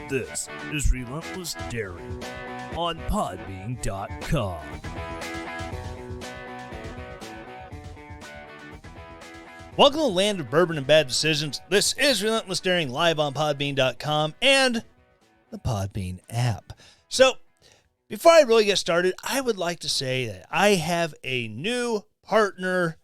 This is Relentless Daring on Podbean.com. Welcome to the land of bourbon and bad decisions. This is Relentless Daring live on Podbean.com and the Podbean app. So, before I really get started, I would like to say that I have a new partner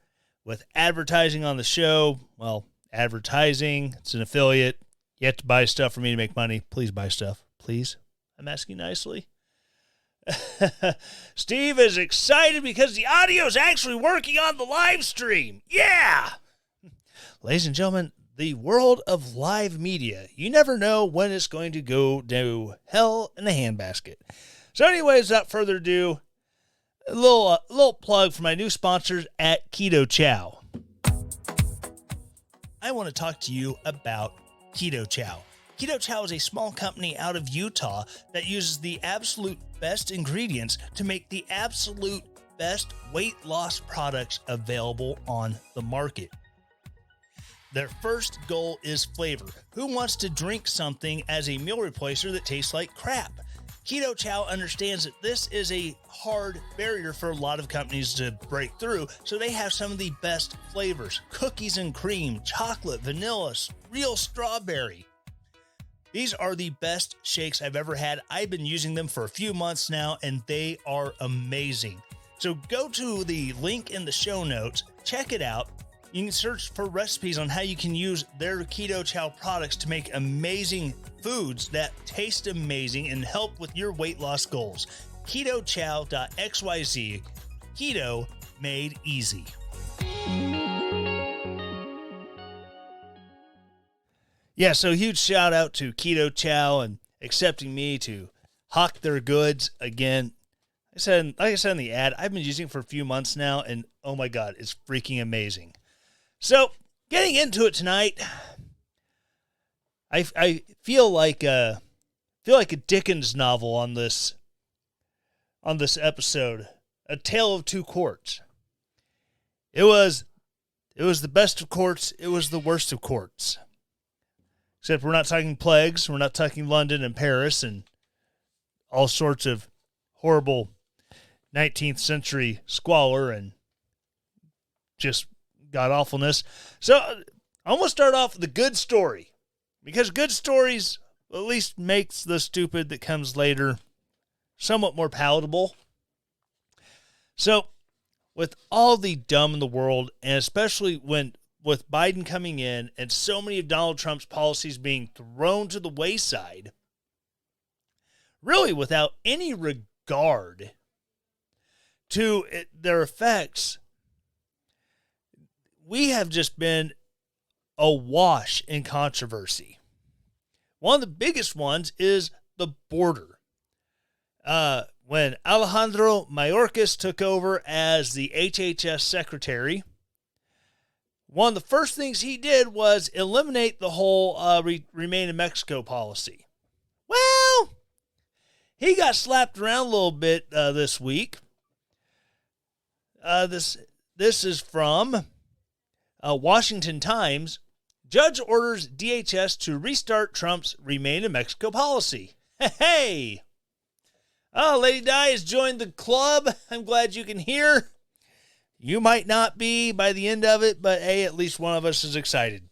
with advertising on the show. Well, advertising, it's an affiliate. You have to buy stuff for me to make money. Please buy stuff. Please. I'm asking nicely. Steve is excited because the audio is actually working on the live stream. Yeah! Ladies and gentlemen, the world of live media. You never know when it's going to go to hell in a handbasket. So anyways, without further ado, a little plug for my new sponsors at Keto Chow. I want to talk to you about Keto Chow. Keto Chow is a small company out of Utah that uses the absolute best ingredients to make the absolute best weight loss products available on the market. Their first goal is flavor. Who wants to drink something as a meal replacer that tastes like crap? Keto Chow understands that this is a hard barrier for a lot of companies to break through, so they have some of the best flavors. Cookies and cream, chocolate, vanilla, real strawberry. These are the best shakes I've ever had. I've been using them for a few months now, and they are amazing. So go to the link in the show notes, check it out. You can search for recipes on how you can use their Keto Chow products to make amazing foods that taste amazing and help with your weight loss goals. KetoChow.xyz. Keto made easy. Yeah, so huge shout out to Keto Chow and accepting me to hawk their goods again. Like I said in the ad, I've been using it for a few months now, and oh my God, it's freaking amazing. So, getting into it tonight, I feel like a Dickens novel on this episode, A Tale of Two Courts. It was the best of courts. It was the worst of courts. Except we're not talking plagues. We're not talking London and Paris and all sorts of horrible 19th century squalor and just god-awfulness. So I'm going to start off with a good story, because good stories at least makes the stupid that comes later somewhat more palatable. So with all the dumb in the world, and especially with Biden coming in and so many of Donald Trump's policies being thrown to the wayside, really without any regard to their effects, we have just been awash in controversy. One of the biggest ones is the border. When Alejandro Mayorkas took over as the HHS secretary, one of the first things he did was eliminate the whole Remain in Mexico policy. Well, he got slapped around a little bit this week. This is from Washington Times. Judge orders DHS to restart Trump's Remain in Mexico policy. Hey! Oh, Lady Di has joined the club. I'm glad you can hear. You might not be by the end of it, but hey, at least one of us is excited.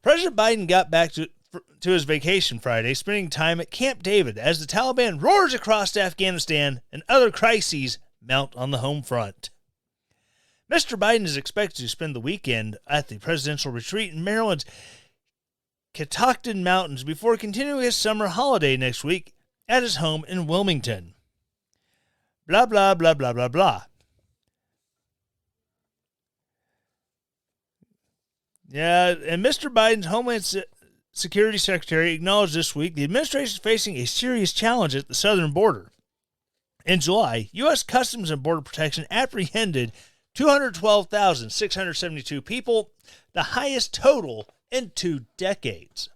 President Biden got back to his vacation Friday, spending time at Camp David as the Taliban roars across Afghanistan and other crises mount on the home front. Mr. Biden is expected to spend the weekend at the presidential retreat in Maryland's Catoctin Mountains before continuing his summer holiday next week at his home in Wilmington. Blah, blah, blah, blah, blah, blah. Yeah, and Mr. Biden's Homeland Security Secretary acknowledged this week the administration is facing a serious challenge at the southern border. In July, U.S. Customs and Border Protection apprehended 212,672 people, the highest total in 2 decades.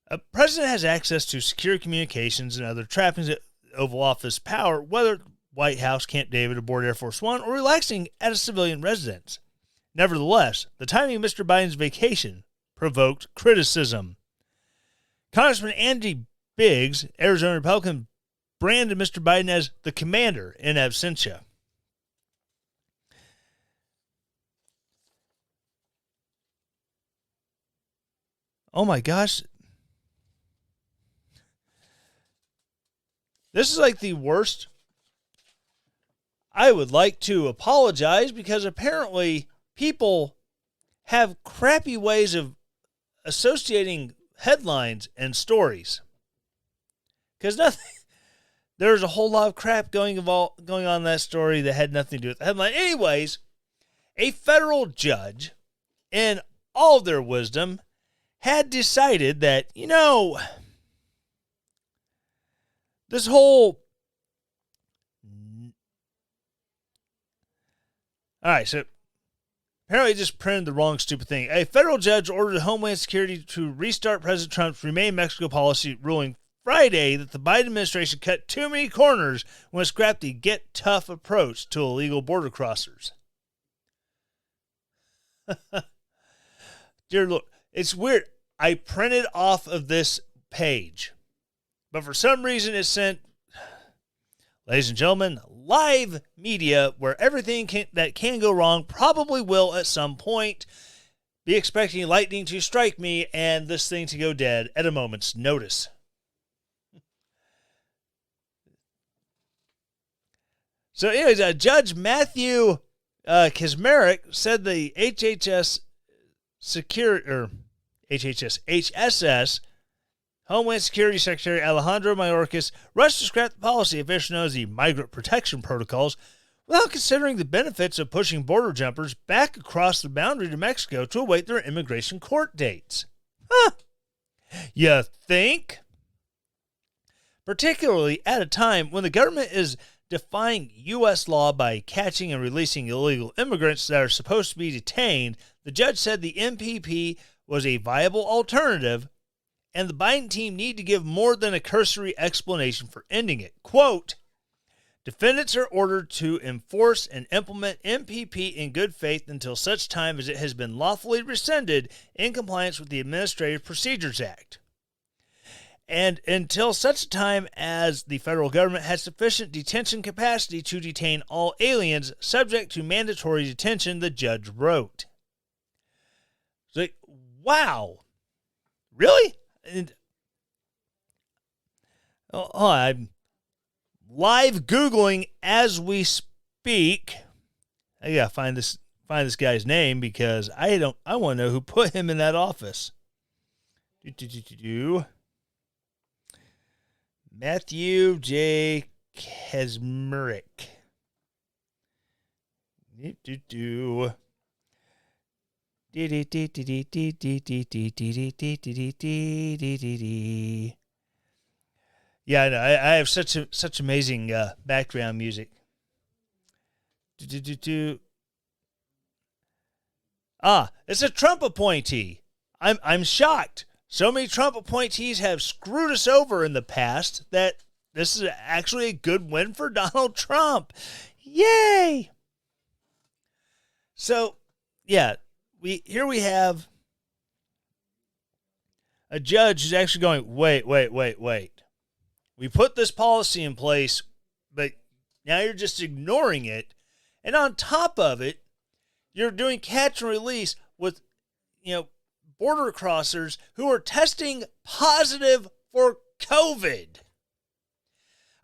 A president has access to secure communications and other trappings at Oval Office power, whether White House, Camp David, aboard Air Force One, or relaxing at a civilian residence. Nevertheless, the timing of Mr. Biden's vacation provoked criticism. Congressman Andy Biggs, Arizona Republican, branded Mr. Biden as the commander in absentia. Oh my gosh. This is like the worst. I would like to apologize because apparently people have crappy ways of associating headlines and stories. Because there's a whole lot of crap going on in that story that had nothing to do with the headline. Anyways, a federal judge, in all of their wisdom, had decided that, this whole... All right, so apparently just printed the wrong stupid thing. A federal judge ordered Homeland Security to restart President Trump's Remain Mexico policy, ruling Friday that the Biden administration cut too many corners when it scrapped the get tough approach to illegal border crossers. Dear Lord, it's weird. I printed off of this page, but for some reason it sent, ladies and gentlemen, live media where everything that can go wrong probably will at some point. Be expecting lightning to strike me and this thing to go dead at a moment's notice. So anyways, Judge Matthew Kaczmarek said the HHS Homeland Security Secretary Alejandro Mayorkas rushed to scrap the policy officially known as the Migrant Protection Protocols without considering the benefits of pushing border jumpers back across the boundary to Mexico to await their immigration court dates. Huh? You think? Particularly at a time when the government is defying U.S. law by catching and releasing illegal immigrants that are supposed to be detained, the judge said the MPP was a viable alternative, and the Biden team need to give more than a cursory explanation for ending it. Quote, defendants are ordered to enforce and implement MPP in good faith until such time as it has been lawfully rescinded in compliance with the Administrative Procedures Act, and until such time as the federal government has sufficient detention capacity to detain all aliens subject to mandatory detention, the judge wrote. It's like, wow. Really? And, I'm live Googling as we speak. I gotta find this guy's name because I want to know who put him in that office. Matthew J. Kaczmarek. Yeah, I know. I have such amazing background music. It's a Trump appointee. I'm shocked. So many Trump appointees have screwed us over in the past that this is actually a good win for Donald Trump. Yay! So, yeah, we have a judge who's actually going, wait. We put this policy in place, but now you're just ignoring it. And on top of it, you're doing catch and release with, border crossers who are testing positive for COVID.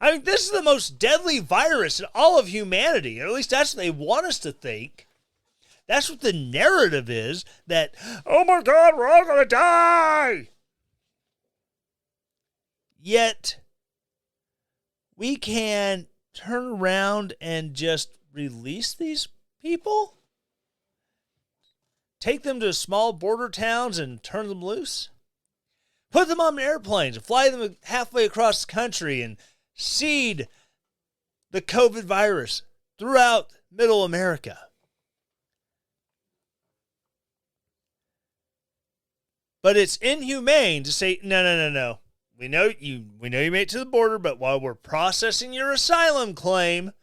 I mean, this is the most deadly virus in all of humanity. Or at least that's what they want us to think. That's what the narrative is, that, oh my God, we're all going to die. Yet, we can turn around and just release these people? Take them to small border towns and turn them loose? Put them on airplanes and fly them halfway across the country and seed the COVID virus throughout middle America? But it's inhumane to say, no. We know you made it to the border, but while we're processing your asylum claim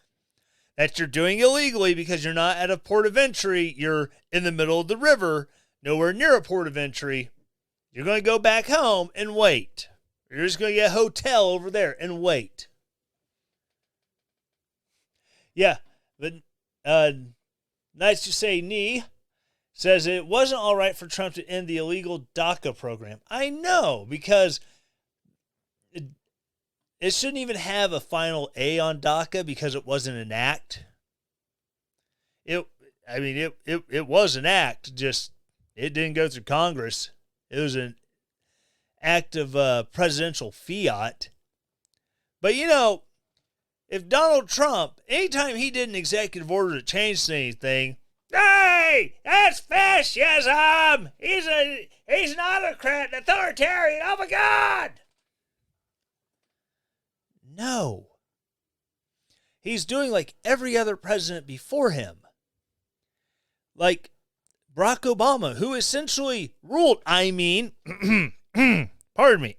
that you're doing illegally because you're not at a port of entry, you're in the middle of the river, nowhere near a port of entry, You're going to go back home and wait. You're just going to get a hotel over there and wait. Yeah, but Nice to Say Knee says it wasn't all right for Trump to end the illegal DACA program. I know, because it shouldn't even have a final A on DACA because it wasn't an act. It was an act, just it didn't go through Congress. It was an act of presidential fiat. But, you know, if Donald Trump, anytime he did an executive order that changed anything, hey, that's fascism! He's an autocrat, an authoritarian, oh my God! No. He's doing like every other president before him. Like Barack Obama, who essentially ruled, pardon me,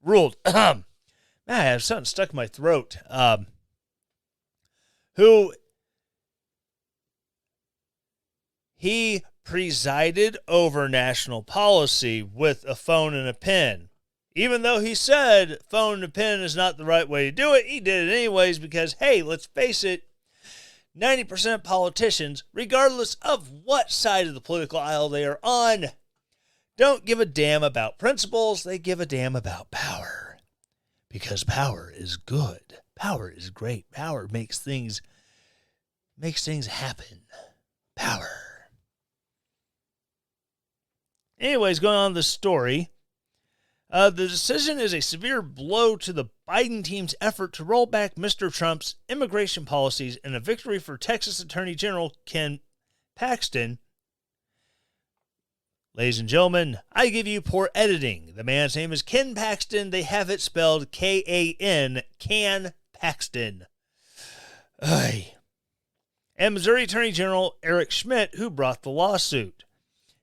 ruled, man, I have something stuck in my throat, who he presided over national policy with a phone and a pen. Even though he said phone and a pen is not the right way to do it, he did it anyways because, hey, let's face it, 90% of politicians, regardless of what side of the political aisle they are on, don't give a damn about principles. They give a damn about power. Because power is good. Power is great. Power makes things happen. Power. Anyways, going on the story. The decision is a severe blow to the Biden team's effort to roll back Mr. Trump's immigration policies and a victory for Texas Attorney General Ken Paxton. Ladies and gentlemen, I give you poor editing. The man's name is Ken Paxton. They have it spelled K-A-N, Can Paxton. Ay. And Missouri Attorney General Eric Schmidt, who brought the lawsuit.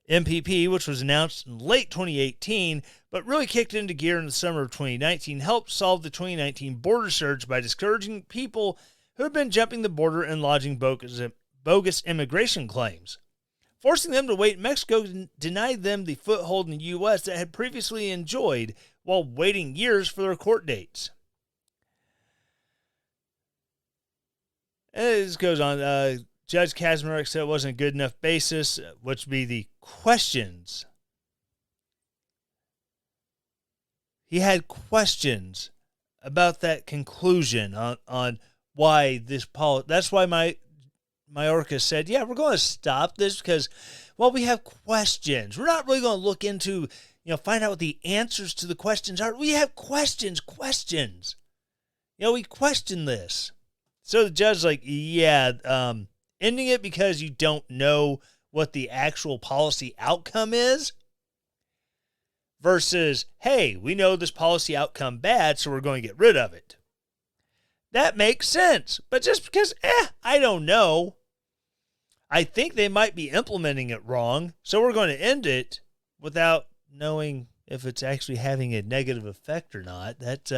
MPP, which was announced in late 2018, but really kicked into gear in the summer of 2019, helped solve the 2019 border surge by discouraging people who had been jumping the border and lodging bogus immigration claims. Forcing them to wait in Mexico denied them the foothold in the U.S. that had previously enjoyed while waiting years for their court dates. And this goes on. Judge Kaczmarek said it wasn't a good enough basis, which would be the questions. He had questions about that conclusion on why this policy. That's why Mayorkas said, yeah, we're going to stop this because, well, we have questions. We're not really going to look into, find out what the answers to the questions are. We have questions. We question this. So the judge's like, yeah, ending it because you don't know what the actual policy outcome is versus, hey, we know this policy outcome bad, so we're going to get rid of it. That makes sense. But just because, I don't know. I think they might be implementing it wrong, so we're going to end it without knowing if it's actually having a negative effect or not. That's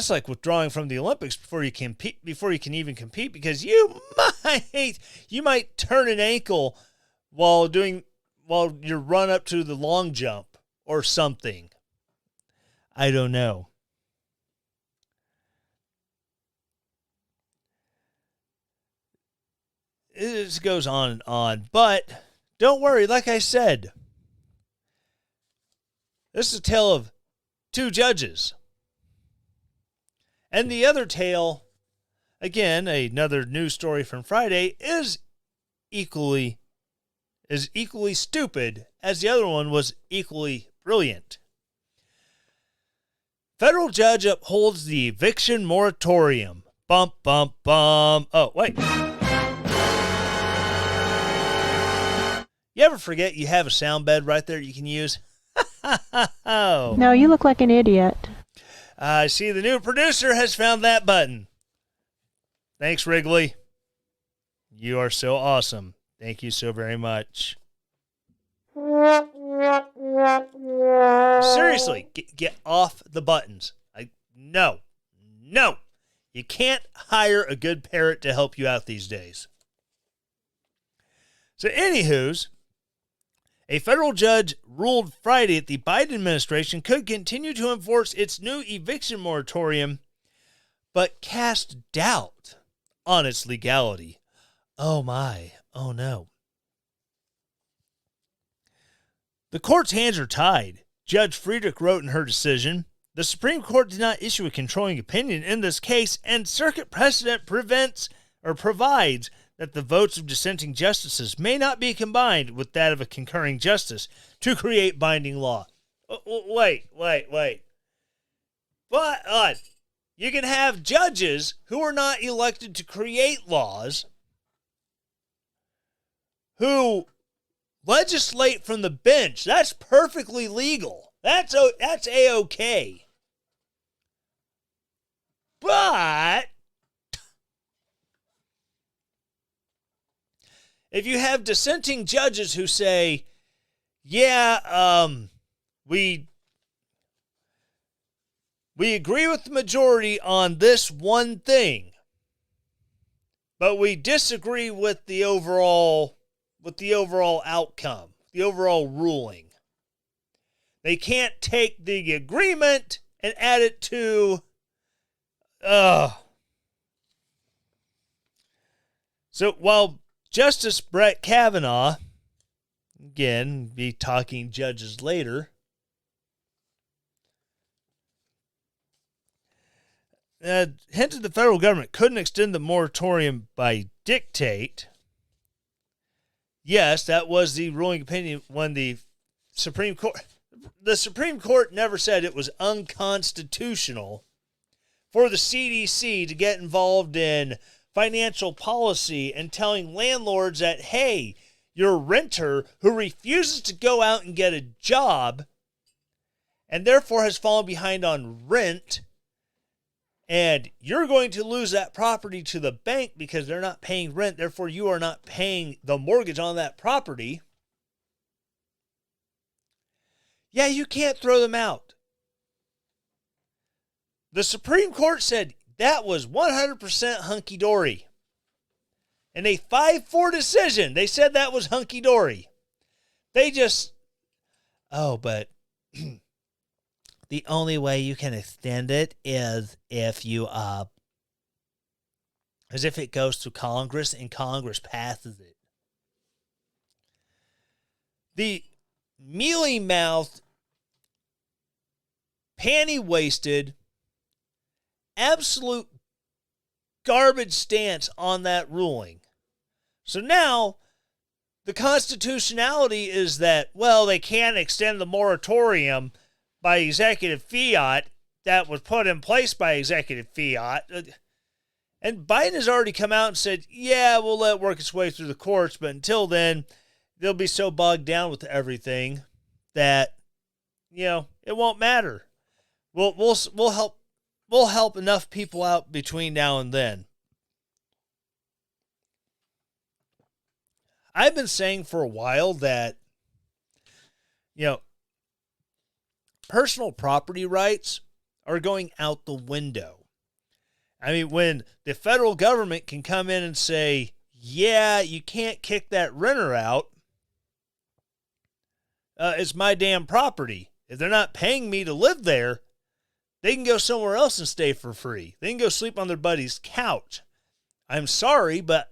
like withdrawing from the Olympics before you can even compete, because you might turn an ankle while you run up to the long jump or something. I don't know. It just goes on and on. But don't worry, like I said, this is a tale of two judges. And the other tale, again, another news story from Friday, is equally stupid as the other one was equally brilliant. Federal judge upholds the eviction moratorium. Bump, bump, bump. Oh, wait. You ever forget you have a sound bed right there you can use? Oh. No, you look like an idiot. I see the new producer has found that button. Thanks, Wrigley. You are so awesome. Thank you so very much. Seriously, get off the buttons. No. You can't hire a good parrot to help you out these days. So, anywho's, a federal judge ruled Friday that the Biden administration could continue to enforce its new eviction moratorium, but cast doubt on its legality. Oh my, oh no. The court's hands are tied, Judge Friedrich wrote in her decision. The Supreme Court did not issue a controlling opinion in this case, and circuit precedent provides that the votes of dissenting justices may not be combined with that of a concurring justice to create binding law. Wait. But you can have judges who are not elected to create laws who legislate from the bench. That's perfectly legal. That's A-OK. But if you have dissenting judges who say, we agree with the majority on this one thing, but we disagree with the overall outcome, the overall ruling. They can't take the agreement and add it to So while Justice Brett Kavanaugh, again, be talking judges later, hinted the federal government couldn't extend the moratorium by dictate. Yes, that was the ruling opinion when the Supreme Court never said it was unconstitutional for the CDC to get involved in financial policy and telling landlords that, hey, your renter who refuses to go out and get a job and therefore has fallen behind on rent, and you're going to lose that property to the bank because they're not paying rent, therefore you are not paying the mortgage on that property. Yeah, you can't throw them out. The Supreme Court said that was 100% hunky-dory. In a 5-4 decision, they said that was hunky-dory. They just, but the only way you can extend it is if you, as if it goes to Congress and Congress passes it. The mealy-mouthed, panty-waisted, absolute garbage stance on that ruling. So now, the constitutionality is that, well, they can't extend the moratorium by executive fiat that was put in place by executive fiat. And Biden has already come out and said, yeah, we'll let it work its way through the courts, but until then, they'll be so bogged down with everything that, it won't matter. We'll help enough people out between now and then. I've been saying for a while that, personal property rights are going out the window. I mean, when the federal government can come in and say, yeah, you can't kick that renter out, it's my damn property. If they're not paying me to live there, they can go somewhere else and stay for free. They can go sleep on their buddy's couch. I'm sorry, but,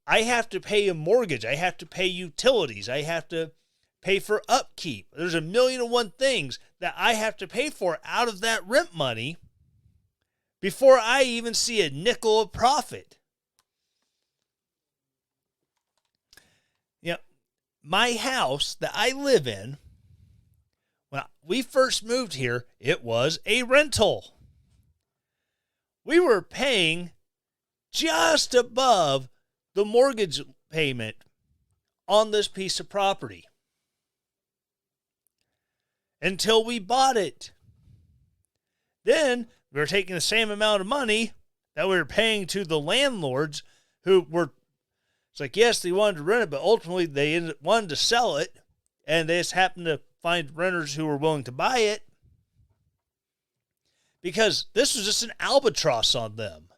I have to pay a mortgage. I have to pay utilities. I have to pay for upkeep. There's 1,000,001 things that I have to pay for out of that rent money before I even see a nickel of profit. My house that I live in, when we first moved here, it was a rental. We were paying just above the mortgage payment on this piece of property until we bought it. Then we were taking the same amount of money that we were paying to the landlords who were, it's like, yes, they wanted to rent it, but ultimately they wanted to sell it, and they just happened to find renters who were willing to buy it because this was just an albatross on them.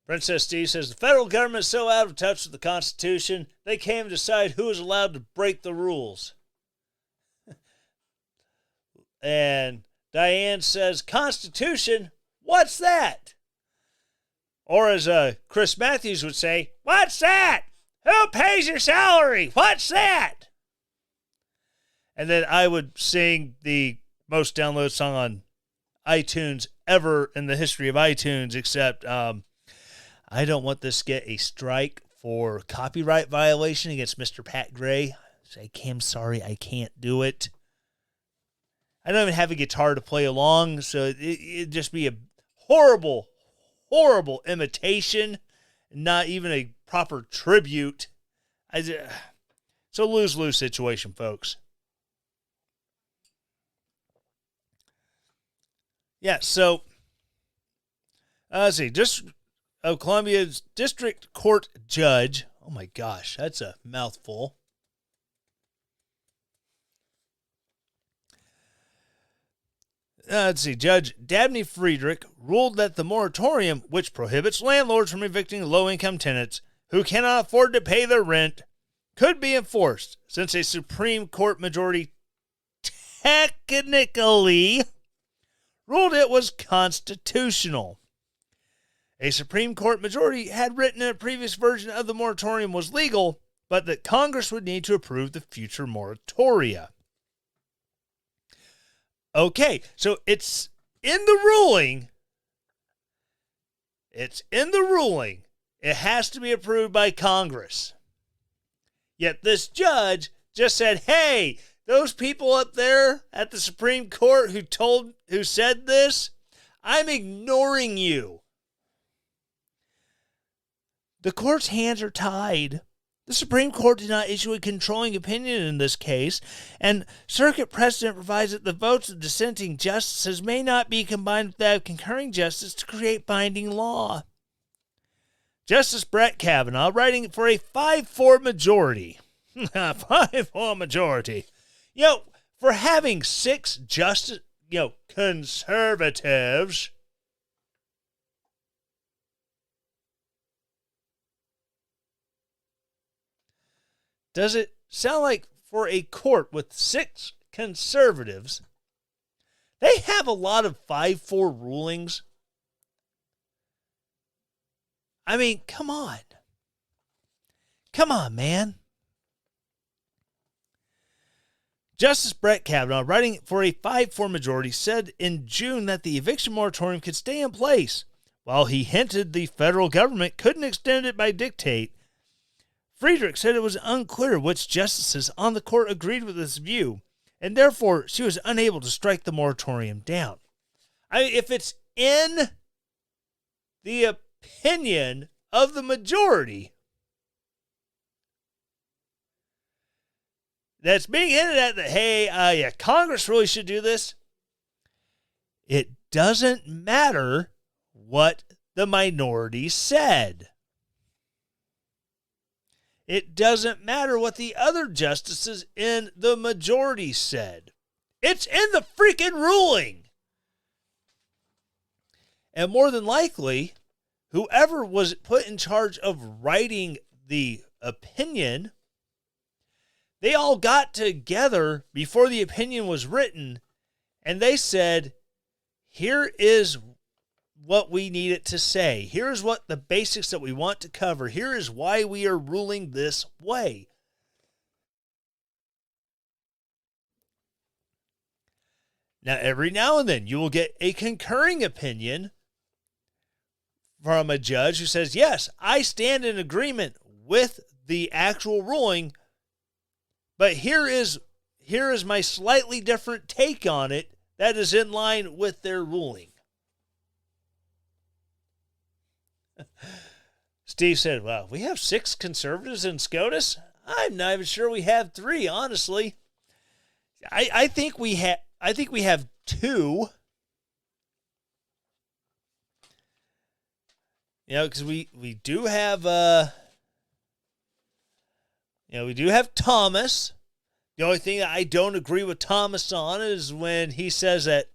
Princess Steve says, the federal government is so out of touch with the Constitution, they can't even decide who is allowed to break the rules. And Diane says, Constitution? What's that? Or as Chris Matthews would say, what's that? Who pays your salary? What's that? And then I would sing the most downloaded song on iTunes ever in the history of iTunes, except I don't want this to get a strike for copyright violation against Mr. Pat Gray. I'm sorry, I can't do it. I don't even have a guitar to play along, so it'd just be a horrible, horrible imitation, not even a proper tribute. It's a lose-lose situation, folks. Yeah, so, let's see, Columbia's District Court Judge, oh my gosh, that's a mouthful. Let's see, Judge Dabney Friedrich ruled that the moratorium, which prohibits landlords from evicting low-income tenants who cannot afford to pay their rent, could be enforced, since a Supreme Court majority technically ruled it was constitutional. A Supreme Court majority had written in a previous version of the moratorium was legal, but that Congress would need to approve the future moratoria. Okay, so it's in the ruling. It's in the ruling. It has to be approved by Congress. Yet this judge just said, hey, those people up there at the Supreme Court who said this, I'm ignoring you. The court's hands are tied. The Supreme Court did not issue a controlling opinion in this case, and circuit precedent provides that the votes of dissenting justices may not be combined with that of concurring justice to create binding law. Justice Brett Kavanaugh, writing for a 5-4 majority. 5-4 majority. For having 6 conservatives. Does it sound like for a court with 6 conservatives, they have a lot of 5-4 rulings? I mean, come on. Come on, man. Justice Brett Kavanaugh, writing for a 5-4 majority, said in June that the eviction moratorium could stay in place, while he hinted the federal government couldn't extend it by dictate. Friedrich said it was unclear which justices on the court agreed with this view, and therefore she was unable to strike the moratorium down. If it's in the opinion of the majority that's being hinted at that, hey, Congress really should do this, it doesn't matter what the minority said. It doesn't matter what the other justices in the majority said. It's in the freaking ruling. And more than likely, whoever was put in charge of writing the opinion, they all got together before the opinion was written, and they said, here is what we need it to say. Here's what the basics that we want to cover. Here is why we are ruling this way. Now, every now and then, you will get a concurring opinion from a judge who says, yes, I stand in agreement with the actual ruling, but here is my slightly different take on it that is in line with their ruling. Steve said, well, we have 6 conservatives in SCOTUS. I'm not even sure we have 3, honestly. I think we have 2. Because we do have we do have Thomas. The only thing that I don't agree with Thomas on is when he says that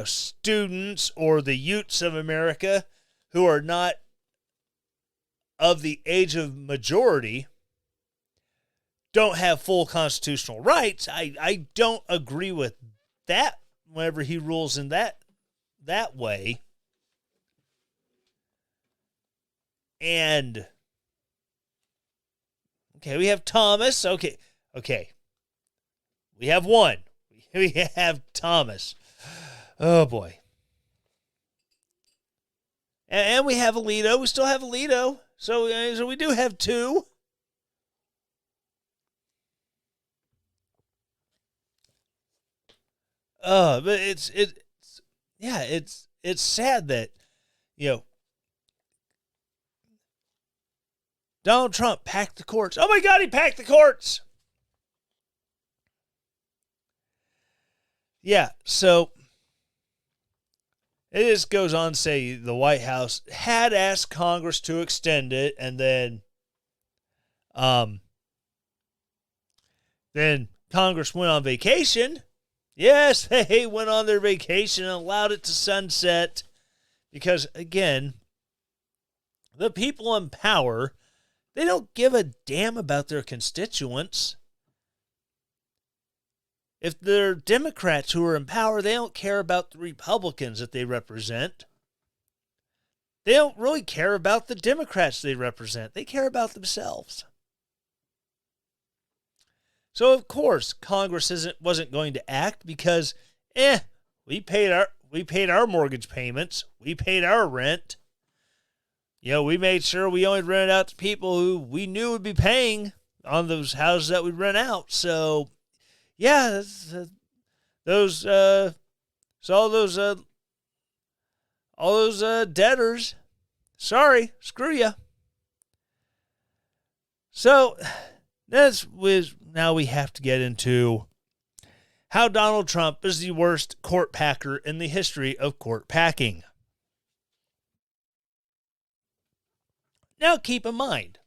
students or the Utes of America who are not of the age of majority don't have full constitutional rights. I don't agree with that whenever he rules in that way. And okay, we have Thomas. Okay. We have one. We have Thomas. Oh boy. And we have Alito. We still have Alito. So we do have two. But it's sad that, Donald Trump packed the courts. Oh my God, he packed the courts. Yeah, so it just goes on to say the White House had asked Congress to extend it, and then Congress went on vacation. Yes, they went on their vacation and allowed it to sunset because, again, the people in power, they don't give a damn about their constituents. If they're Democrats who are in power, they don't care about the Republicans that they represent. They don't really care about the Democrats they represent. They care about themselves. So, of course, Congress wasn't going to act because, we paid our mortgage payments. We paid our rent. We made sure we only rented out to people who we knew would be paying on those houses that we rent out. So, yeah, all those debtors, sorry, screw you. So, now we have to get into how Donald Trump is the worst court packer in the history of court packing. Now, keep in mind,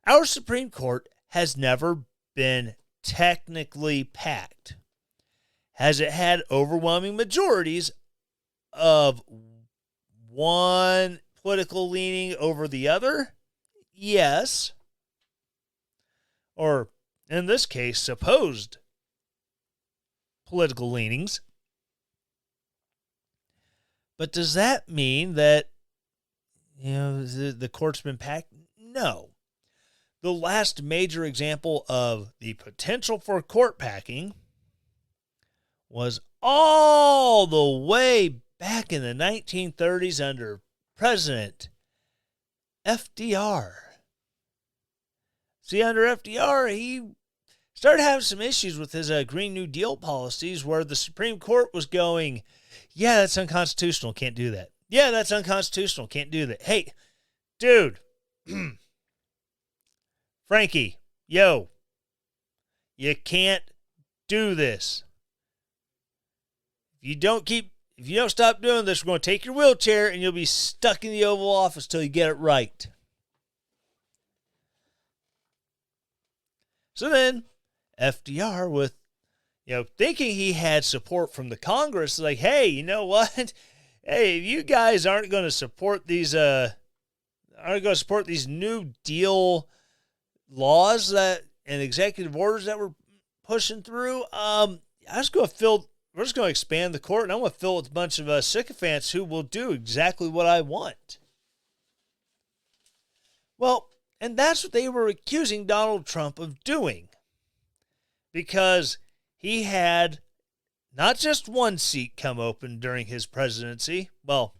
our Supreme Court has never been technically packed. Has it had overwhelming majorities of one political leaning over the other? Yes. Or, in this case, supposed political leanings. But does that mean that the court's been packed? No. The last major example of the potential for court packing was all the way back in the 1930s under President FDR. See, under FDR, he started having some issues with his Green New Deal policies where the Supreme Court was going, yeah, that's unconstitutional, can't do that. Yeah, that's unconstitutional, can't do that. Hey, dude, Frankie, yo, you can't do this. If you don't stop doing this, we're going to take your wheelchair and you'll be stuck in the Oval Office till you get it right. So then, FDR, with, thinking he had support from the Congress, like, hey, you know what? Hey, if you guys aren't going to support these New Deal laws and executive orders that we're pushing through, we're just going to expand the court, and I'm going to fill it with a bunch of sycophants who will do exactly what I want. Well, and that's what they were accusing Donald Trump of doing, because he had not just one seat come open during his presidency. Well,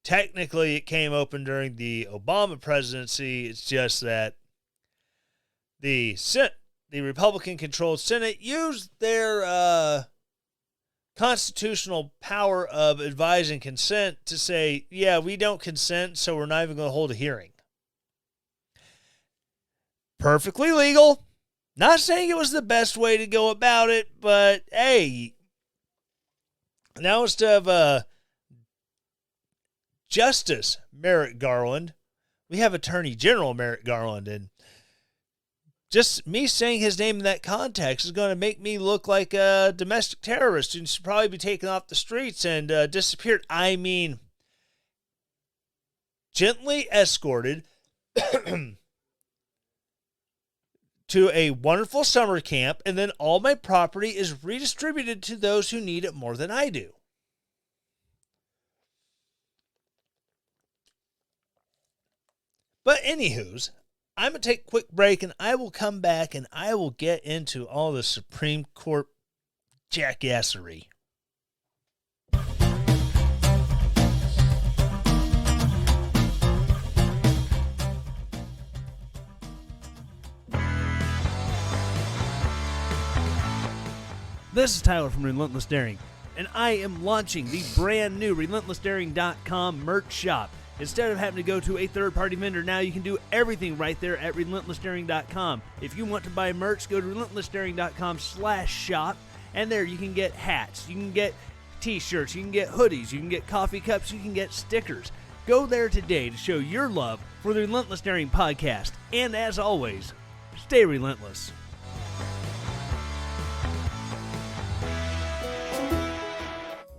technically it came open during the Obama presidency. It's just that the Republican-controlled Senate used their constitutional power of advise and consent to say, yeah, we don't consent, so we're not even going to hold a hearing. Perfectly legal. Not saying it was the best way to go about it, but hey, now instead of Justice Merrick Garland, we have Attorney General Merrick Garland, and just me saying his name in that context is going to make me look like a domestic terrorist who should probably be taken off the streets and disappeared. I mean, gently escorted to a wonderful summer camp, and then all my property is redistributed to those who need it more than I do. But anywho's, I'm going to take a quick break, and I will come back, and I will get into all the Supreme Court jackassery. This is Tyler from Relentless Daring, and I am launching the brand new RelentlessDaring.com merch shop. Instead of having to go to a third-party vendor, now you can do everything right there at RelentlessDaring.com. If you want to buy merch, go to RelentlessDaring.com/shop, and there you can get hats, you can get t-shirts, you can get hoodies, you can get coffee cups, you can get stickers. Go there today to show your love for the Relentless Daring podcast, and as always, stay relentless.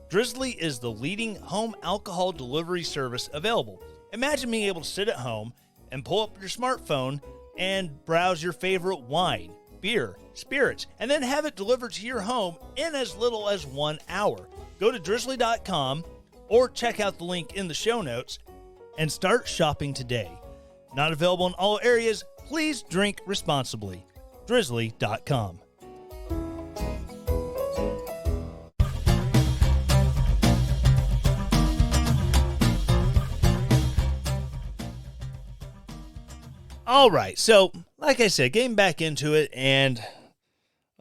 Drizzly is the leading home alcohol delivery service available. Imagine being able to sit at home and pull up your smartphone and browse your favorite wine, beer, spirits, and then have it delivered to your home in as little as 1 hour. Go to drizzly.com or check out the link in the show notes and start shopping today. Not available in all areas. Please drink responsibly. Drizzly.com. All right, so like I said, getting back into it, and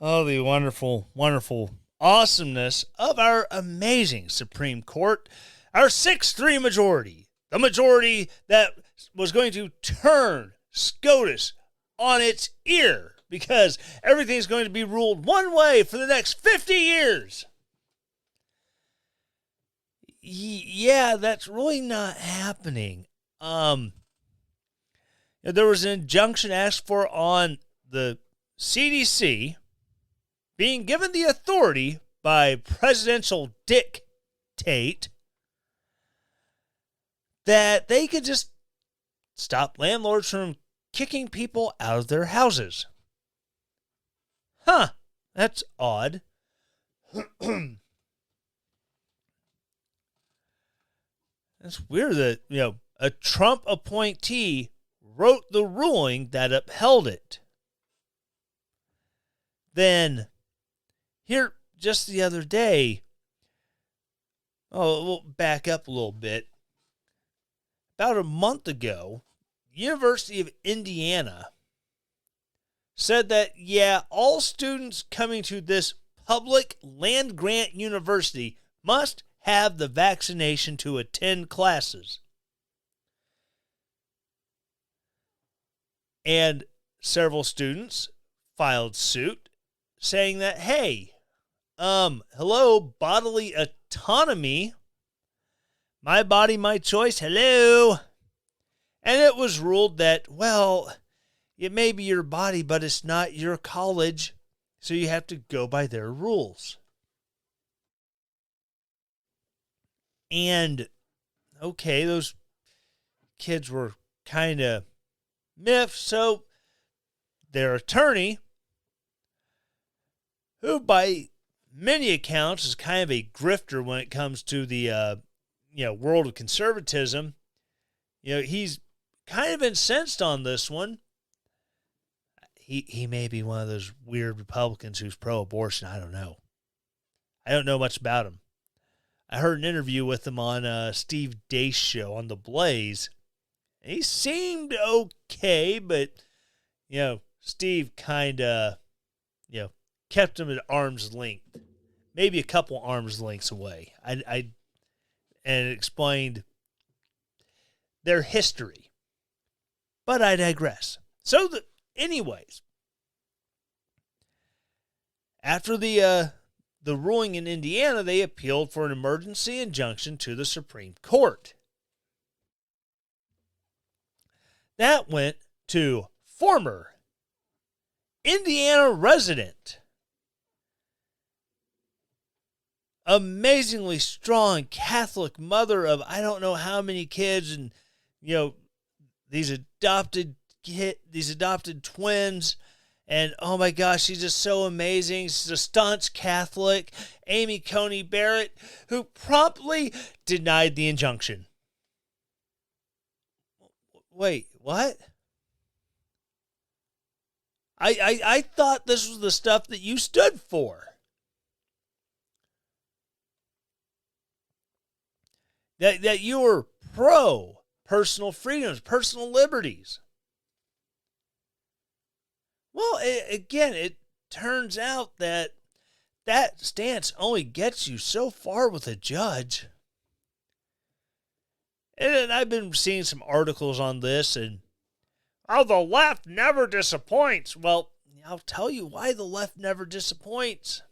the wonderful, wonderful awesomeness of our amazing Supreme Court, our 6-3 majority, the majority that was going to turn SCOTUS on its ear because everything's going to be ruled one way for the next 50 years. Yeah, that's really not happening. There was an injunction asked for on the CDC being given the authority by presidential dictate that they could just stop landlords from kicking people out of their houses. That's odd. That's weird that, a Trump appointee wrote the ruling that upheld it. Then, here just the other day, we'll back up a little bit. About a month ago, University of Indiana said that, all students coming to this public land-grant university must have the vaccination to attend classes. And several students filed suit saying that, hey, hello, bodily autonomy, my body, my choice, hello. And it was ruled that, it may be your body, but it's not your college, so you have to go by their rules. And, okay, those kids were kind of miffed, so their attorney, who by many accounts is kind of a grifter when it comes to the world of conservatism, he's kind of incensed on this one. He may be one of those weird Republicans who's pro-abortion. I don't know. I don't know much about him. I heard an interview with him on Steve Deace's show on The Blaze. He seemed okay, but, Steve kind of, kept him at arm's length. Maybe a couple arm's lengths away. And explained their history. But I digress. So, anyways, after the ruling in Indiana, they appealed for an emergency injunction to the Supreme Court. That went to former Indiana resident, amazingly strong Catholic mother of I don't know how many kids, and these adopted twins. And oh my gosh, she's just so amazing. She's a staunch Catholic, Amy Coney Barrett, who promptly denied the injunction. Wait, what? I thought this was the stuff that you stood for. That you were pro personal freedoms, personal liberties. Well, it turns out that stance only gets you so far with a judge. And I've been seeing some articles on this, and the left never disappoints. Well, I'll tell you why the left never disappoints.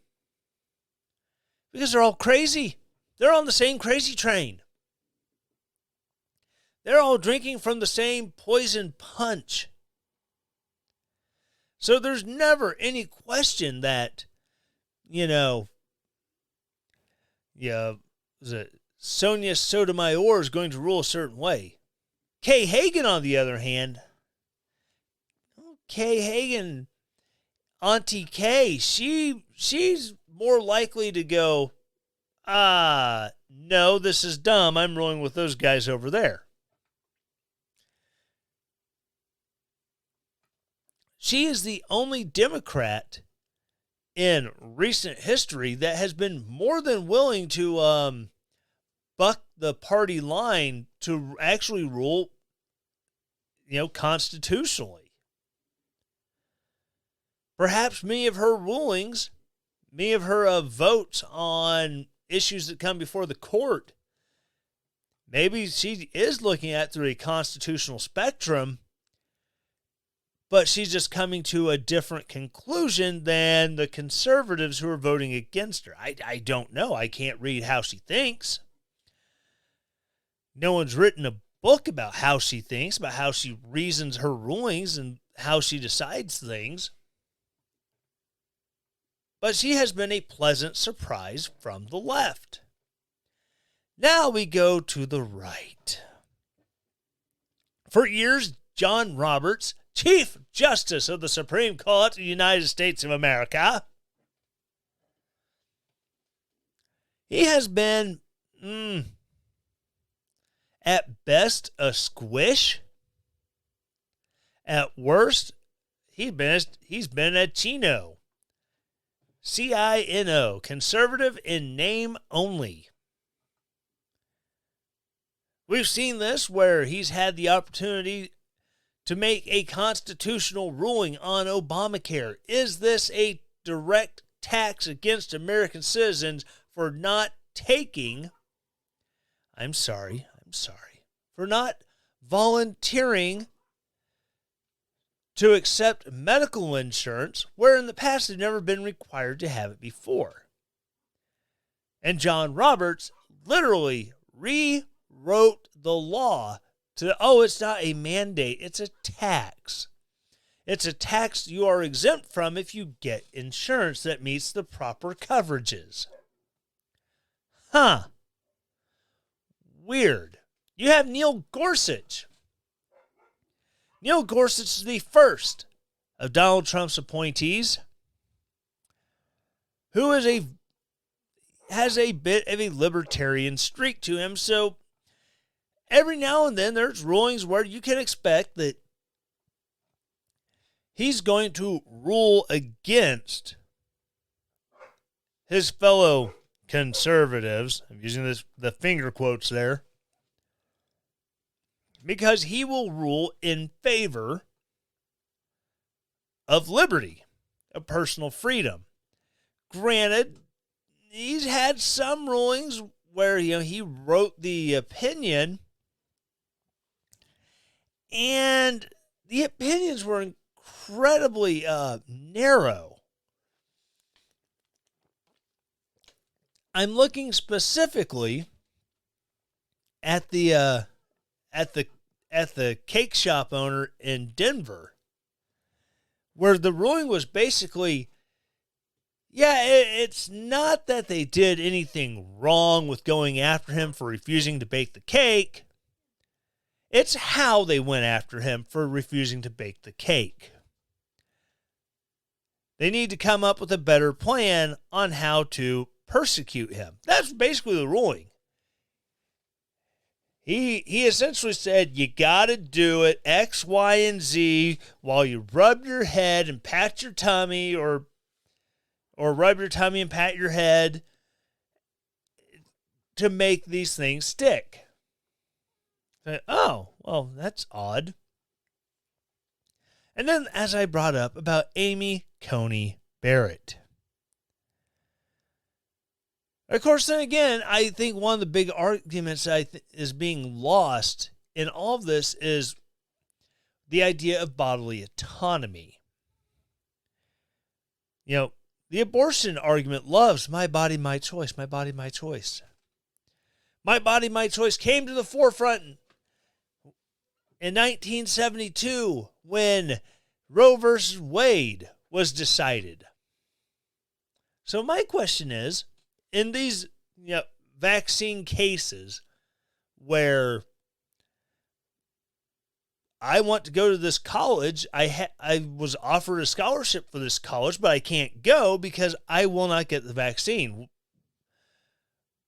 Because they're all crazy. They're on the same crazy train. They're all drinking from the same poison punch. So there's never any question that, Sonia Sotomayor is going to rule a certain way. Kay Hagan, on the other hand, Auntie Kay, she's more likely to go, no, this is dumb. I'm rolling with those guys over there. She is the only Democrat in recent history that has been more than willing to buck the party line to actually rule, constitutionally. Perhaps many of her rulings, many of her votes on issues that come before the court, maybe she is looking at through a constitutional spectrum, but she's just coming to a different conclusion than the conservatives who are voting against her. I don't know. I can't read how she thinks. No one's written a book about how she thinks, about how she reasons her rulings and how she decides things. But she has been a pleasant surprise from the left. Now we go to the right. For years, John Roberts, Chief Justice of the Supreme Court of the United States of America, he has been, at best, a squish. At worst, he's been a Chino. CINO, conservative in name only. We've seen this where he's had the opportunity to make a constitutional ruling on Obamacare. Is this a direct tax against American citizens for not for not volunteering to accept medical insurance, where in the past they've never been required to have it before? And John Roberts literally rewrote the law to, it's not a mandate, it's a tax. It's a tax you are exempt from if you get insurance that meets the proper coverages. Weird. You have Neil Gorsuch. Neil Gorsuch is the first of Donald Trump's appointees who has a bit of a libertarian streak to him. So every now and then there's rulings where you can expect that he's going to rule against his fellow conservatives. I'm using the finger quotes there. Because he will rule in favor of liberty, of personal freedom. Granted, he's had some rulings where he wrote the opinion, and the opinions were incredibly narrow. I'm looking specifically at the cake shop owner in Denver, where the ruling was basically, it's not that they did anything wrong with going after him for refusing to bake the cake. It's how they went after him for refusing to bake the cake. They need to come up with a better plan on how to persecute him. That's basically the ruling. He essentially said, you got to do it X, Y, and Z while you rub your head and pat your tummy, or rub your tummy and pat your head to make these things stick. Oh, well, that's odd. And then, as I brought up about Amy Coney Barrett. Of course, then again, I think one of the big arguments is being lost in all of this is the idea of bodily autonomy. You know, the abortion argument loves my body, my choice, my body, my choice. My body, my choice came to the forefront in 1972 when Roe versus Wade was decided. So my question is, in these vaccine cases where I want to go to this college, I was offered a scholarship for this college, but I can't go because I will not get the vaccine.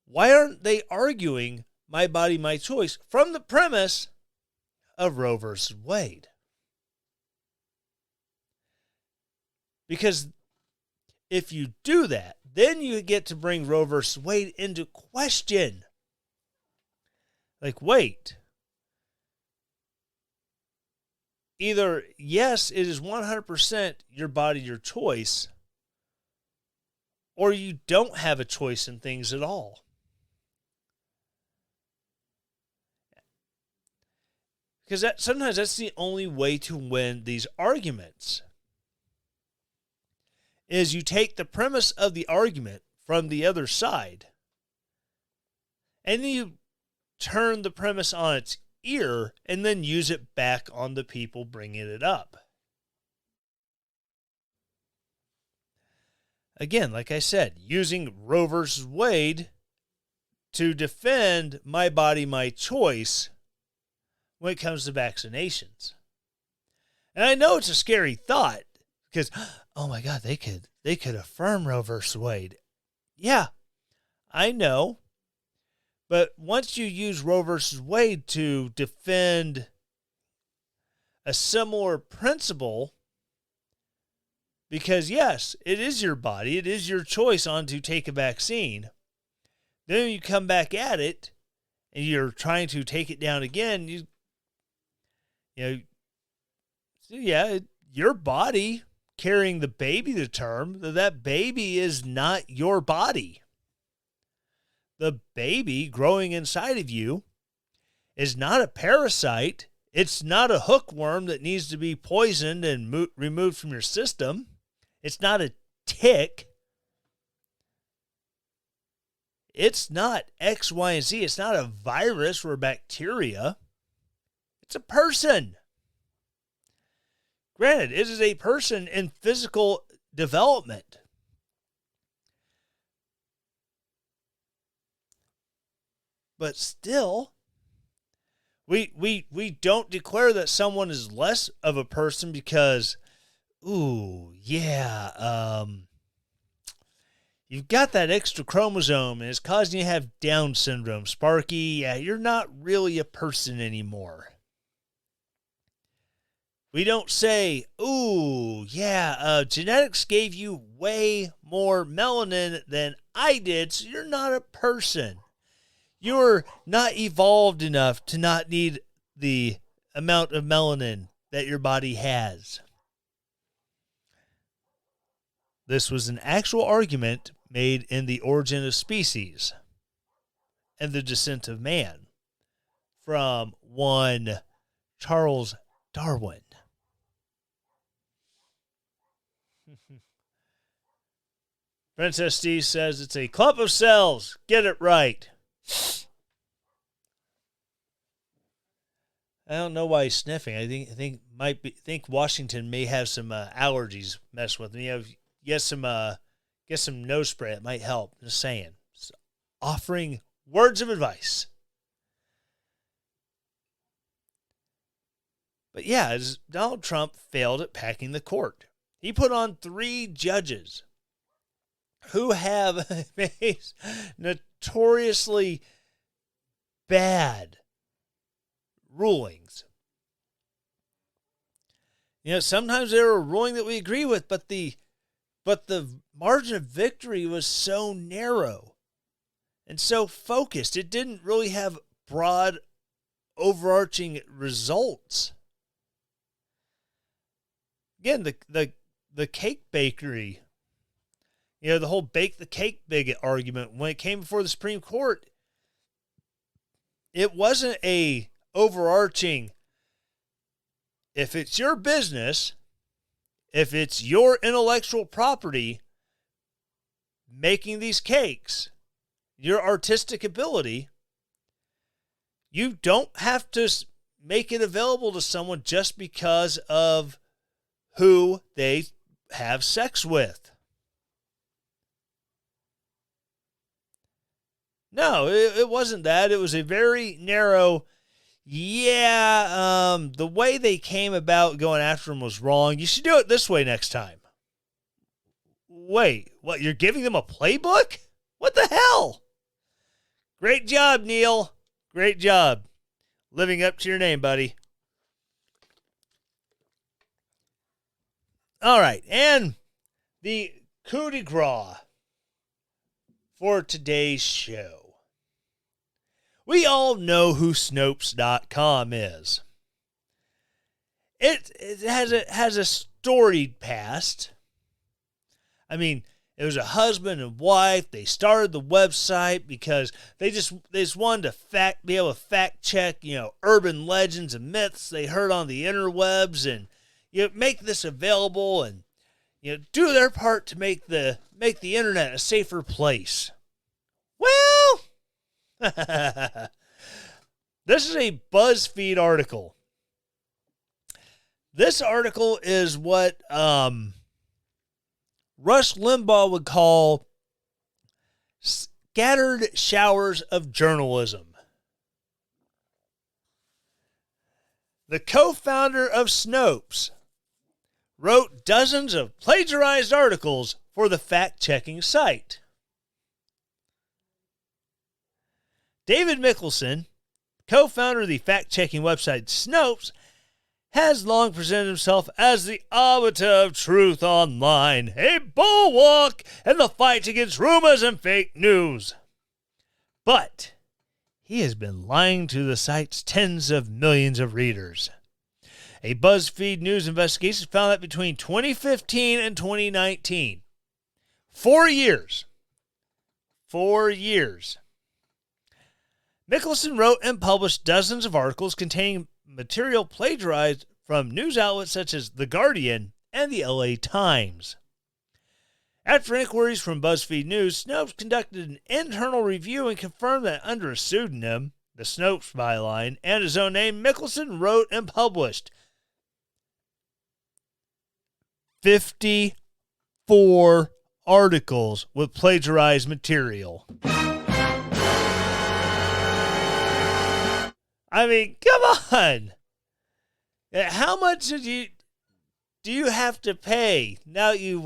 Why aren't they arguing my body, my choice from the premise of Roe versus Wade? Because if you do that, then you get to bring Roe versus Wade into question. Like, wait. Either, yes, it is 100% your body, your choice, or you don't have a choice in things at all. Because sometimes that's the only way to win these arguments. Is you take the premise of the argument from the other side, and then you turn the premise on its ear and then use it back on the people bringing it up. Again, like I said, using Roe versus Wade to defend my body, my choice when it comes to vaccinations. And I know it's a scary thought because, oh my God, they could affirm Roe versus Wade. Yeah, I know. But once you use Roe versus Wade to defend a similar principle, because yes, it is your body, it is your choice on to take a vaccine, then you come back at it and you're trying to take it down again, your body carrying the baby to term, that baby is not your body. The baby growing inside of you is not a parasite. It's not a hookworm that needs to be poisoned and removed from your system. It's not a tick. It's not X, Y, and Z. It's not a virus or a bacteria. It's a person. Granted, it is a person in physical development. But still, we don't declare that someone is less of a person because, you've got that extra chromosome and it's causing you to have Down syndrome. Sparky, yeah, you're not really a person anymore. We don't say, genetics gave you way more melanin than I did, so you're not a person. You're not evolved enough to not need the amount of melanin that your body has. This was an actual argument made in The Origin of Species and the Descent of Man from one Charles Darwin. Princess Steve says it's a clump of cells. Get it right. I don't know why he's sniffing. I think Washington may have some allergies messing with him. Get some nose spray. It might help. Just saying. Just offering words of advice. But yeah, Donald Trump failed at packing the court. He put on 3 judges who have made notoriously bad rulings. Sometimes they were a ruling that we agree with, but the margin of victory was so narrow and so focused. It didn't really have broad, overarching results. Again, the cake bakery, the whole bake the cake bigot argument, when it came before the Supreme Court, it wasn't a overarching, if it's your business, if it's your intellectual property making these cakes, your artistic ability, you don't have to make it available to someone just because of who they have sex with. No, it wasn't that. It was a very narrow, the way they came about going after him was wrong. You should do it this way next time. Wait, what? You're giving them a playbook? What the hell? Great job, Neil. Great job. Living up to your name, buddy. All right, and the coup de grace for today's show. We all know who Snopes.com is. It has a storied past. I mean, it was a husband and wife. They started the website because they just wanted to be able to fact check, urban legends and myths they heard on the interwebs, and make this available and do their part to make the internet a safer place. Well, this is a Buzzfeed article. This article is what Rush Limbaugh would call scattered showers of journalism. The co-founder of Snopes wrote dozens of plagiarized articles for the fact-checking site. David Mikkelsen, co-founder of the fact-checking website Snopes, has long presented himself as the arbiter of truth online, a bulwark in the fight against rumors and fake news. But he has been lying to the site's tens of millions of readers. A BuzzFeed News investigation found that between 2015 and 2019, 4 years, Mikkelsen wrote and published dozens of articles containing material plagiarized from news outlets such as The Guardian and the LA Times. After inquiries from BuzzFeed News, Snopes conducted an internal review and confirmed that under a pseudonym, the Snopes byline, and his own name, Mikkelsen wrote and published 54 articles with plagiarized material. I mean, come on. How much do you have to pay now you've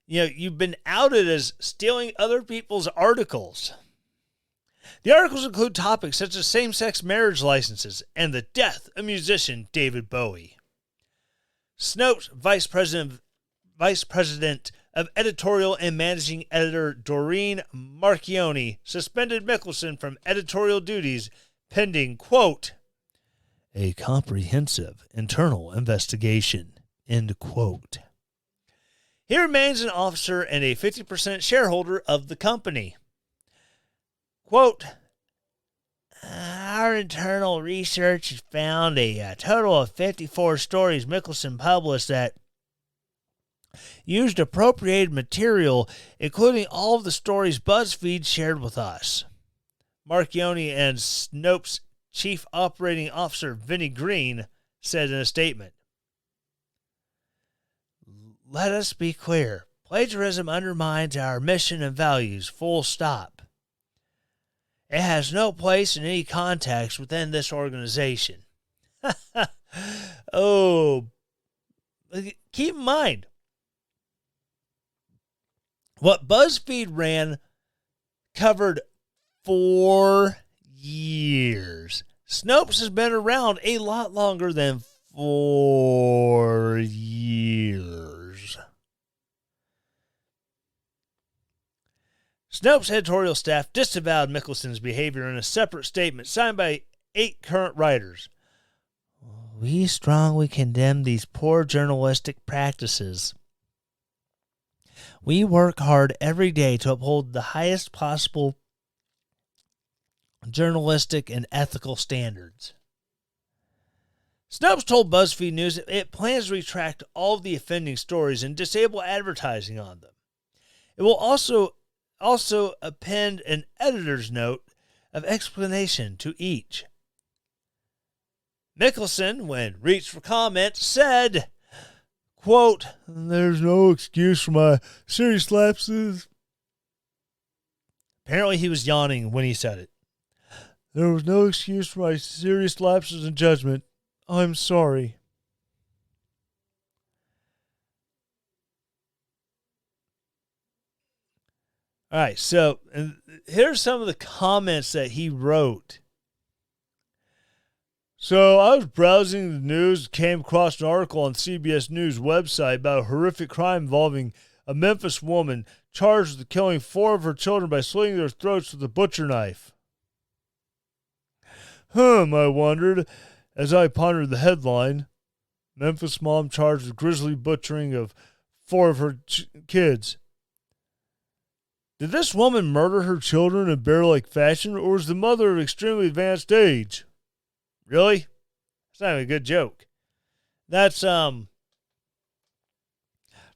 been outed as stealing other people's articles? The articles include topics such as same-sex marriage licenses and the death of musician David Bowie. Snopes vice president of editorial and managing editor Doreen Marchioni suspended Mikkelsen from editorial duties pending, quote, a comprehensive internal investigation, end quote. He remains an officer and a 50% shareholder of the company. Quote, our internal research has found a total of 54 stories Mikkelsen published that used appropriated material, including all of the stories BuzzFeed shared with us. Marchioni and Snopes' Chief Operating Officer Vinnie Green said in a statement, let us be clear. Plagiarism undermines our mission and values, full stop. It has no place in any context within this organization. Oh, keep in mind, what Buzzfeed ran covered 4 years. Snopes has been around a lot longer than 4 years. Snopes' editorial staff disavowed Mickelson's behavior in a separate statement signed by 8 current writers. We strongly condemn these poor journalistic practices. We work hard every day to uphold the highest possible journalistic and ethical standards. Snopes told BuzzFeed News it plans to retract all of the offending stories and disable advertising on them. It will also append an editor's note of explanation to each. Mickelson, when reached for comment, said, quote, "There's no excuse for my serious lapses." Apparently he was yawning when he said it. "There was no excuse for my serious lapses in judgment. I'm sorry." All right, so here's some of the comments that he wrote. So I was browsing the news, came across an article on CBS News website about a horrific crime involving a Memphis woman charged with killing 4 of her children by slitting their throats with a butcher knife. I wondered, as I pondered the headline. Memphis mom charged with grisly butchering of 4 of her kids. Did this woman murder her children in bear-like fashion, or was the mother of extremely advanced age? Really? That's not even a good joke. That's from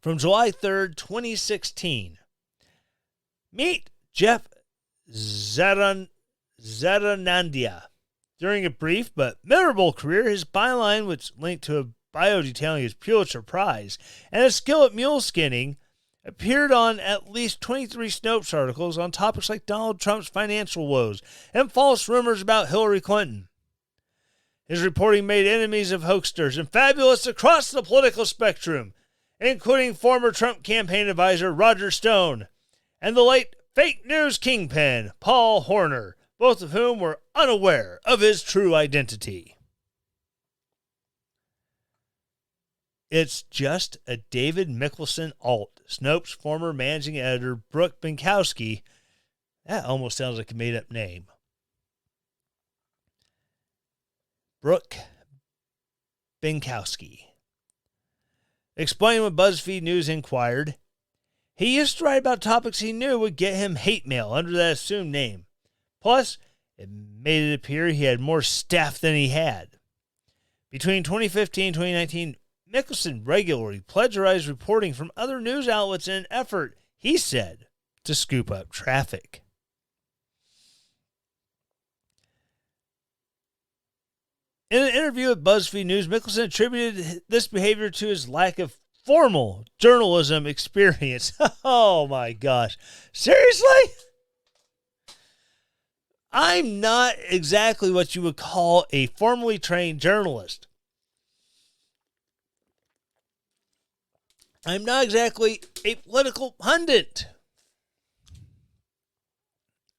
July 3rd, 2016. Meet Jeff Zaranandia. During a brief but memorable career, his byline, which linked to a bio detailing his Pulitzer Prize and his skill at mule skinning, appeared on at least 23 Snopes articles on topics like Donald Trump's financial woes and false rumors about Hillary Clinton. His reporting made enemies of hoaxsters and fabulists across the political spectrum, including former Trump campaign advisor Roger Stone and the late fake news kingpin Paul Horner, both of whom were unaware of his true identity. It's just a David Mickelson alt. Snopes' former managing editor Brooke Binkowski. That almost sounds like a made-up name. Brooke Binkowski explained when BuzzFeed News inquired. He used to write about topics he knew would get him hate mail under that assumed name. Plus, it made it appear he had more staff than he had. Between 2015 and 2019, Mickelson regularly plagiarized reporting from other news outlets in an effort, he said, to scoop up traffic. In an interview with BuzzFeed News, Mickelson attributed this behavior to his lack of formal journalism experience. Oh my gosh. Seriously? I'm not exactly what you would call a formally trained journalist. I'm not exactly a political pundit.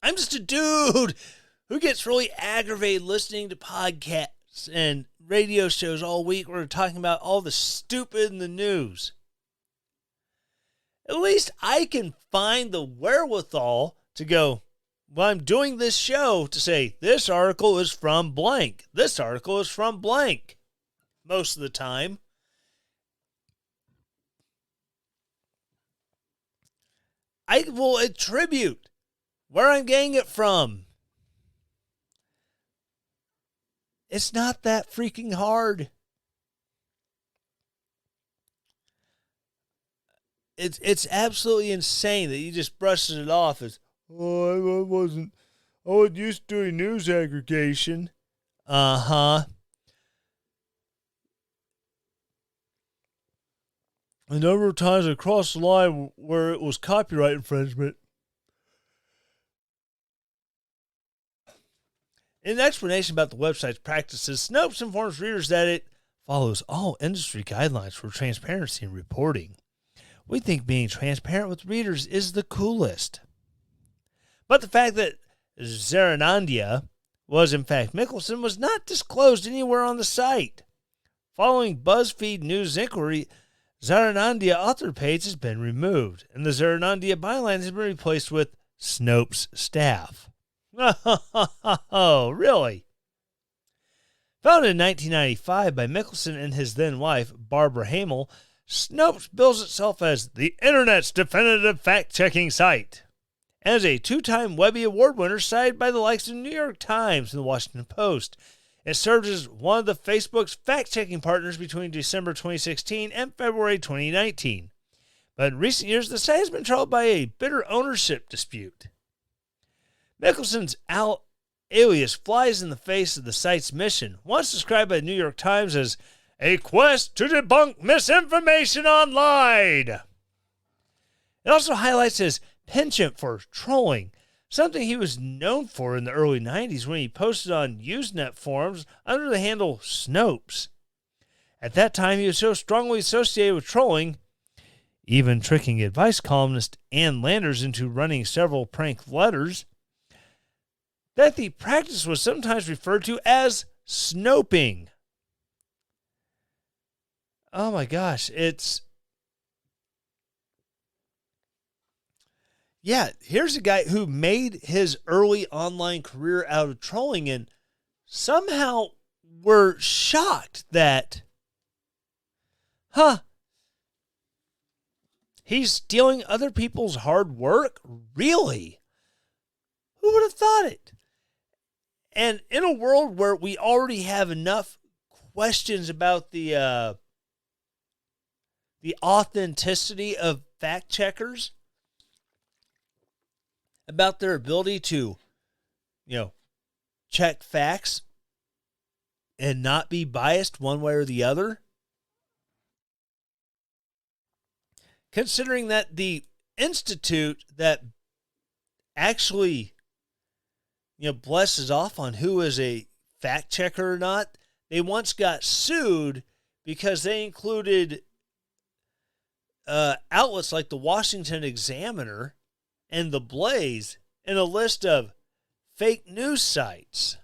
I'm just a dude who gets really aggravated listening to podcasts and radio shows all week where we're talking about all the stupid in the news. At least I can find the wherewithal to go, well, I'm doing this show to say, this article is from blank. This article is from blank. Most of the time. I will attribute where I'm getting it from. It's not that freaking hard. It's absolutely insane that you just brushes it off as, I wasn't used to doing news aggregation. Uh-huh. A number of times I crossed the line where it was copyright infringement. In an explanation about the website's practices, Snopes informs readers that it follows all industry guidelines for transparency and reporting. We think being transparent with readers is the coolest. But the fact that Zeranandia was in fact Mickelson was not disclosed anywhere on the site. Following Buzzfeed News inquiry, Zeranandia author page has been removed, and the Zeranandia byline has been replaced with Snopes staff. Oh, really? Founded in 1995 by Mickelson and his then-wife, Barbara Hamel, Snopes bills itself as the Internet's definitive fact-checking site. As a two-time Webby Award winner cited by the likes of the New York Times and the Washington Post, it served as one of the Facebook's fact-checking partners between December 2016 and February 2019. But in recent years, the site has been troubled by a bitter ownership dispute. Mickelson's alias flies in the face of the site's mission, once described by the New York Times as a quest to debunk misinformation online. It also highlights his penchant for trolling, something he was known for in the early 90s when he posted on Usenet forums under the handle Snopes. At that time, he was so strongly associated with trolling, even tricking advice columnist Ann Landers into running several prank letters, that the practice was sometimes referred to as snoping. Oh my gosh, yeah, here's a guy who made his early online career out of trolling, and somehow we're shocked that, he's stealing other people's hard work? Really? Who would have thought it? And in a world where we already have enough questions about the authenticity of fact checkers, about their ability to, check facts and not be biased one way or the other, considering that the institute that actually blesses off on who is a fact checker or not, they once got sued because they included outlets like the Washington Examiner and the Blaze in a list of fake news sites.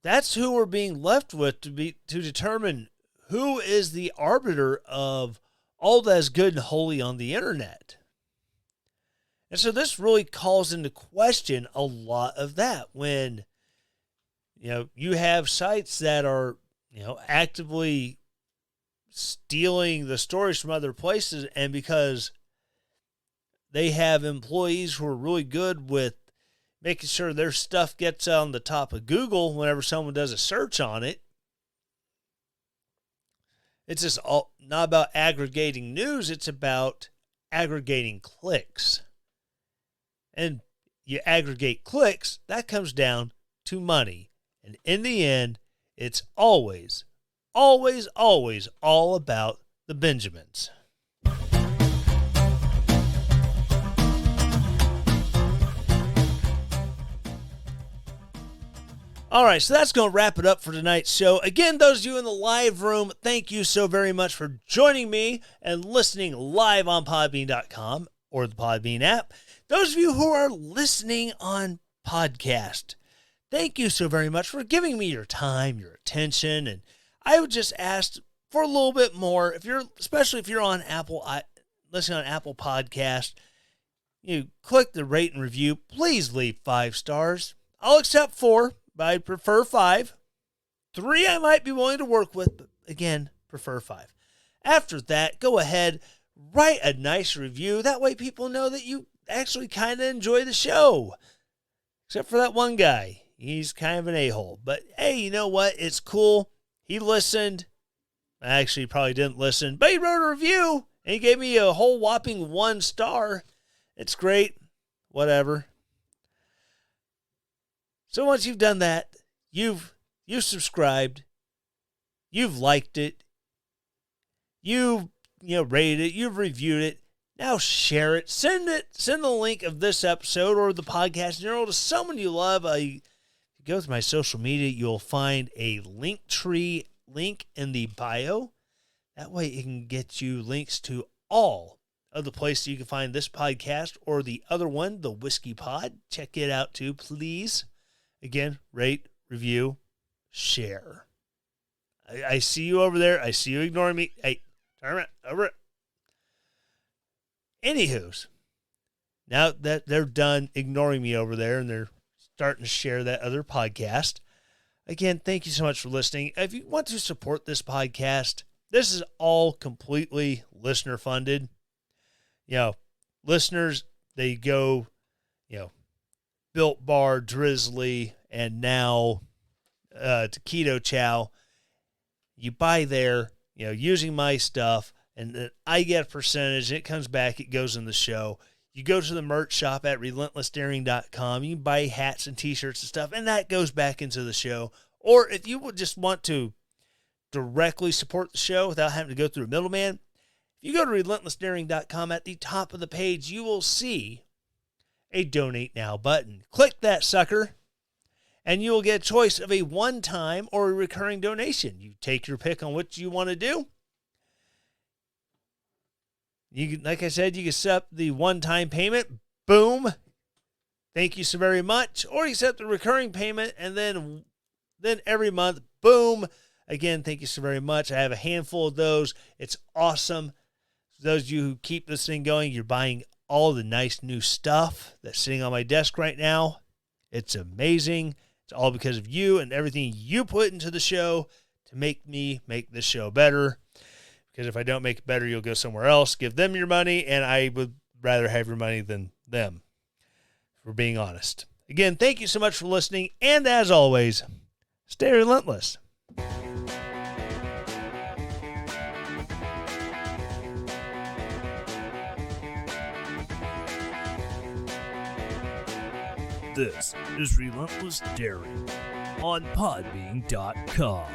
That's who we're being left with to determine who is the arbiter of all that is good and holy on the internet. And so this really calls into question a lot of that when, you have sites that are, actively stealing the stories from other places, and because they have employees who are really good with making sure their stuff gets on the top of Google whenever someone does a search on it, it's just not about aggregating news, it's about aggregating clicks. And you aggregate clicks, that comes down to money. And in the end, it's always, always, always all about the Benjamins. All right, so that's going to wrap it up for tonight's show. Again, those of you in the live room, thank you so very much for joining me and listening live on Podbean.com or the Podbean app. Those of you who are listening on podcast, thank you so very much for giving me your time, your attention, and I would just ask for a little bit more. Especially if you're on Apple, listening on Apple Podcast, you click the rate and review. Please leave 5 stars. I'll accept 4. But I prefer 5. 3 I might be willing to work with, but again, prefer 5. After that, go ahead, write a nice review. That way people know that you actually kind of enjoy the show. Except for that one guy. He's kind of an a-hole. But hey, you know what? It's cool. He listened. Actually, probably didn't listen, but he wrote a review, and he gave me a whole whopping 1 star. It's great. Whatever. So once you've done that, you've subscribed, you've liked it, you've rated it, you've reviewed it. Now share it. Send the link of this episode or the podcast in general to someone you love. If you go through my social media, you'll find a link tree link in the bio. That way it can get you links to all of the places you can find this podcast or the other one, the Whiskey Pod. Check it out too, please. Again, rate, review, share. I see you over there. I see you ignoring me. Hey, turn around, over it. Anywho's, now that they're done ignoring me over there and they're starting to share that other podcast, again, thank you so much for listening. If you want to support this podcast, this is all completely listener funded. Listeners, they go, Built Bar, Drizzly, and now to Keto Chow. You buy there, using my stuff, and then I get a percentage. It comes back. It goes in the show. You go to the merch shop at relentlessdaring.com. You can buy hats and T-shirts and stuff, and that goes back into the show. Or if you would just want to directly support the show without having to go through a middleman, if you go to relentlessdaring.com, at the top of the page, you will see a Donate Now button. Click that sucker, and you will get a choice of a one-time or a recurring donation. You take your pick on what you want to do. Like I said, you can set up the one-time payment. Boom. Thank you so very much. Or you set the recurring payment, and then every month, boom. Again, thank you so very much. I have a handful of those. It's awesome. For those of you who keep this thing going, you're buying all the nice new stuff that's sitting on my desk right now. It's amazing. It's all because of you and everything you put into the show to make me make this show better. Because if I don't make it better, you'll go somewhere else, give them your money, and I would rather have your money than them, for being honest. Again, thank you so much for listening, and as always, stay relentless. This is Relentless Daring on podbean.com.